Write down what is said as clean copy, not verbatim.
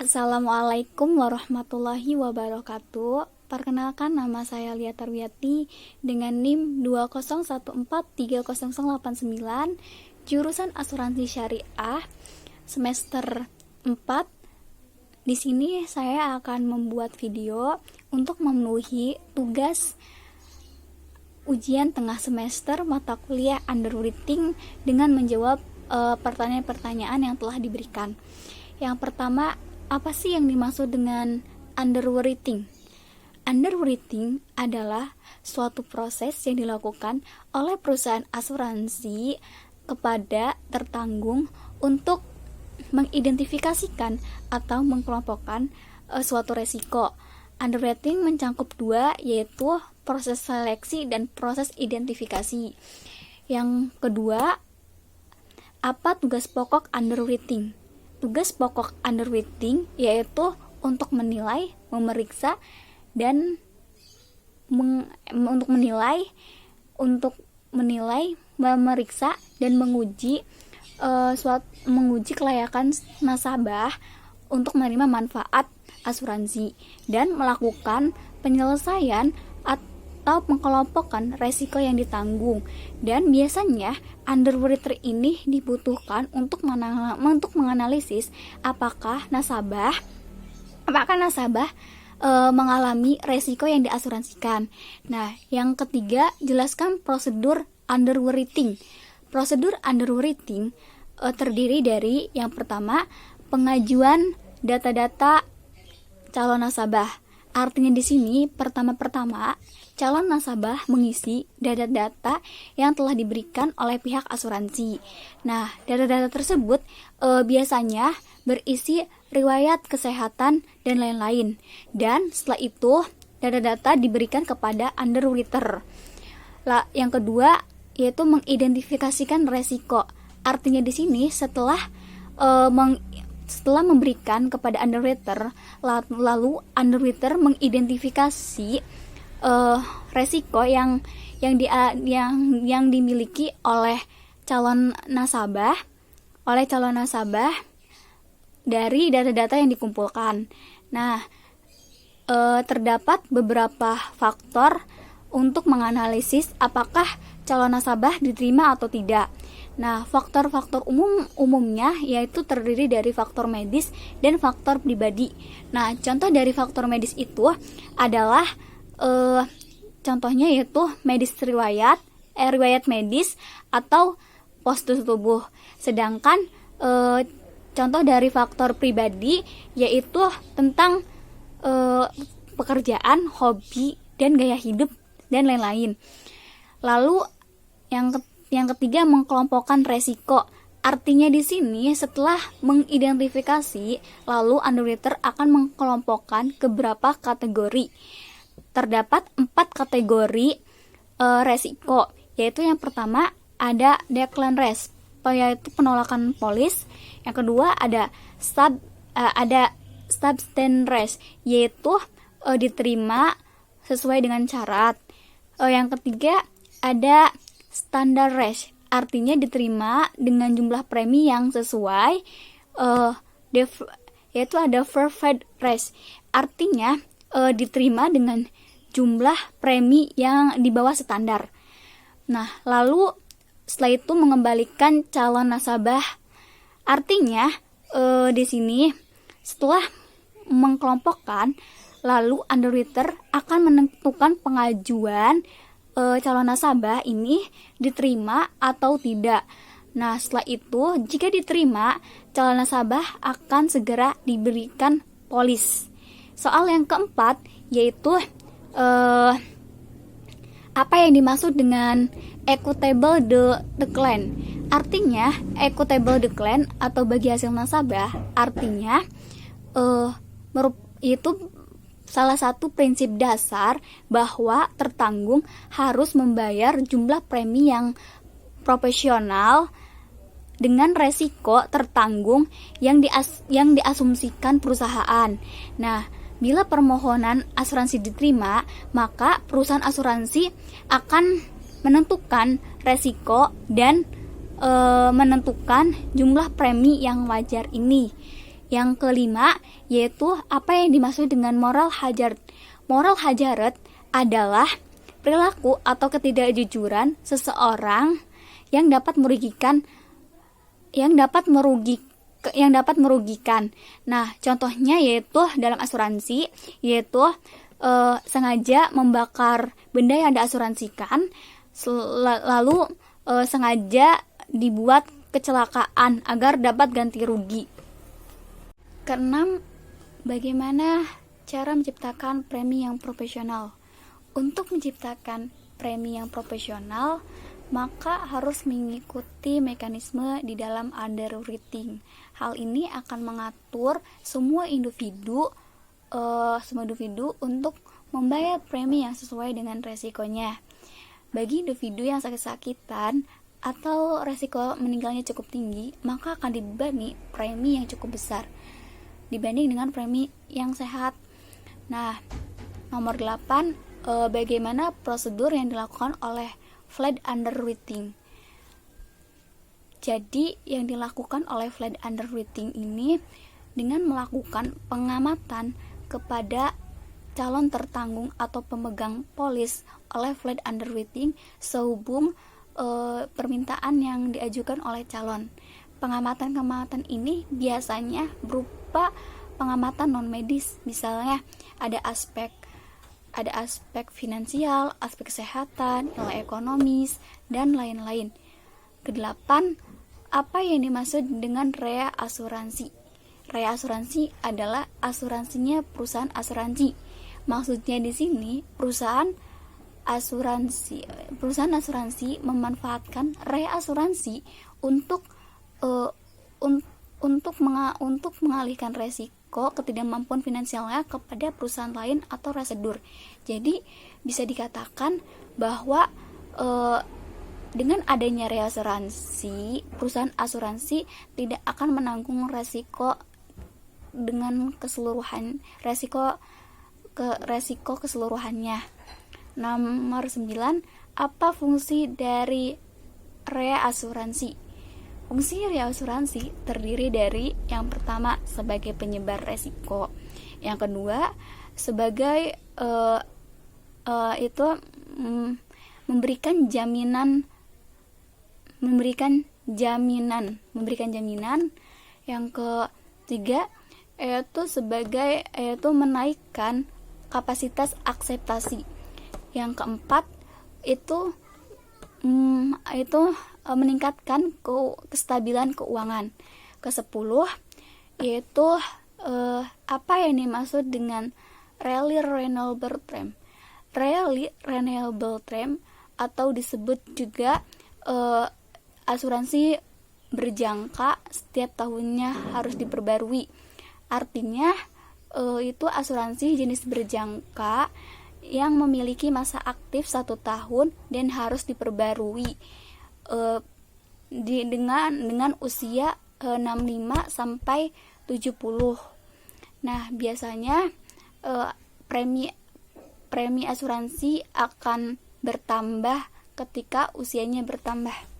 Assalamualaikum warahmatullahi wabarakatuh. Perkenalkan, nama saya Lia Tarwiyati dengan NIM 201430089, jurusan Asuransi Syariah, semester 4. Di sini saya akan membuat video untuk memenuhi tugas ujian tengah semester mata kuliah underwriting dengan menjawab pertanyaan-pertanyaan yang telah diberikan. Yang pertama, apa sih yang dimaksud dengan underwriting? Underwriting adalah suatu proses yang dilakukan oleh perusahaan asuransi kepada tertanggung untuk mengidentifikasikan atau mengkelompokkan suatu resiko. Underwriting mencakup dua, yaitu proses seleksi dan proses identifikasi. Yang kedua, apa tugas pokok underwriting? Tugas pokok underwriting yaitu untuk menilai, memeriksa, dan memeriksa dan menguji kelayakan nasabah untuk menerima manfaat asuransi dan melakukan penyelesaian atau mengelompokkan resiko yang ditanggung. Dan biasanya underwriter ini dibutuhkan untuk menganalisis apakah nasabah mengalami resiko yang diasuransikan. Nah, yang ketiga, jelaskan prosedur underwriting. Prosedur underwriting terdiri dari yang pertama, pengajuan data-data calon nasabah. Artinya di sini pertama-tama calon nasabah mengisi data-data yang telah diberikan oleh pihak asuransi. Nah, data-data tersebut biasanya berisi riwayat kesehatan dan lain-lain. Dan setelah itu data-data diberikan kepada underwriter. Yang kedua yaitu mengidentifikasikan resiko. Artinya di sini setelah memberikan kepada underwriter, lalu underwriter mengidentifikasi resiko yang dimiliki oleh calon nasabah dari data-data yang dikumpulkan. Nah, terdapat beberapa faktor untuk menganalisis apakah calon nasabah diterima atau tidak. Nah, faktor-faktor umumnya yaitu terdiri dari faktor medis dan faktor pribadi. Nah, contoh dari faktor medis itu adalah contohnya yaitu riwayat medis atau postur tubuh. Sedangkan contoh dari faktor pribadi yaitu tentang pekerjaan, hobi, dan gaya hidup dan lain-lain. Lalu yang ketiga, mengelompokkan resiko. Artinya di sini setelah mengidentifikasi, lalu underwriter akan mengelompokkan ke beberapa kategori. Terdapat 4 kategori resiko, yaitu yang pertama ada decline risk, yaitu penolakan polis. Yang kedua ada substance risk, yaitu diterima sesuai dengan syarat. Yang ketiga ada standard risk, artinya diterima dengan jumlah premi yang sesuai. Yaitu ada perfect risk, artinya diterima dengan jumlah premi yang di bawah standar. Nah, lalu setelah itu mengembalikan calon nasabah. Artinya di sini setelah mengkelompokkan, lalu underwriter akan menentukan pengajuan calon nasabah ini diterima atau tidak. Nah, setelah itu jika diterima, calon nasabah akan segera diberikan polis. Soal yang keempat yaitu apa yang dimaksud dengan equitable decline. Artinya equitable decline atau bagi hasil nasabah artinya itu salah satu prinsip dasar bahwa tertanggung harus membayar jumlah premi yang proporsional dengan resiko tertanggung yang diasumsikan perusahaan. Nah, bila permohonan asuransi diterima, maka perusahaan asuransi akan menentukan resiko dan menentukan jumlah premi yang wajar ini. Yang kelima, yaitu apa yang dimaksud dengan moral hazard. Moral hazard adalah perilaku atau ketidakjujuran seseorang yang dapat merugikan. Nah, contohnya yaitu dalam asuransi, yaitu sengaja membakar benda yang diasuransikan, lalu sengaja dibuat kecelakaan agar dapat ganti rugi. Keenam, bagaimana cara menciptakan premi yang profesional? Untuk menciptakan premi yang profesional, maka harus mengikuti mekanisme di dalam underwriting. Hal ini akan mengatur semua individu untuk membayar premi yang sesuai dengan resikonya. Bagi individu yang sakit-sakitan atau resiko meninggalnya cukup tinggi, maka akan dibebani premi yang cukup besar dibanding dengan premi yang sehat. Nah, nomor 8, bagaimana prosedur yang dilakukan oleh flight underwriting. Jadi, yang dilakukan oleh flight underwriting ini dengan melakukan pengamatan kepada calon tertanggung atau pemegang polis oleh flight underwriting sehubung permintaan yang diajukan oleh calon. Pengamatan ini biasanya berupa pengamatan non medis, misalnya ada aspek finansial, aspek kesehatan, nilai ekonomis, dan lain-lain. Kedelapan, apa yang dimaksud dengan rea asuransi? Rea asuransi adalah asuransinya perusahaan asuransi. Maksudnya di sini perusahaan asuransi memanfaatkan rea asuransi untuk mengalihkan resiko ketidakmampuan finansialnya kepada perusahaan lain atau resedur. Jadi bisa dikatakan bahwa dengan adanya reasuransi, perusahaan asuransi tidak akan menanggung resiko dengan keseluruhan resiko keseluruhannya. Nomor 9, apa fungsi dari reasuransi? Fungsi reasuransi terdiri dari yang pertama sebagai penyebar resiko, yang kedua sebagai memberikan jaminan, yang ketiga yaitu menaikkan kapasitas akseptasi, yang keempat itu meningkatkan kestabilan keuangan. Ke-10 yaitu apa yang dimaksud dengan rally renewable term. Rally renewable term atau disebut juga asuransi berjangka setiap tahunnya harus diperbarui. Artinya itu asuransi jenis berjangka yang memiliki masa aktif 1 tahun dan harus diperbarui dengan usia 65 sampai 70. Nah, biasanya premi asuransi akan bertambah ketika usianya bertambah.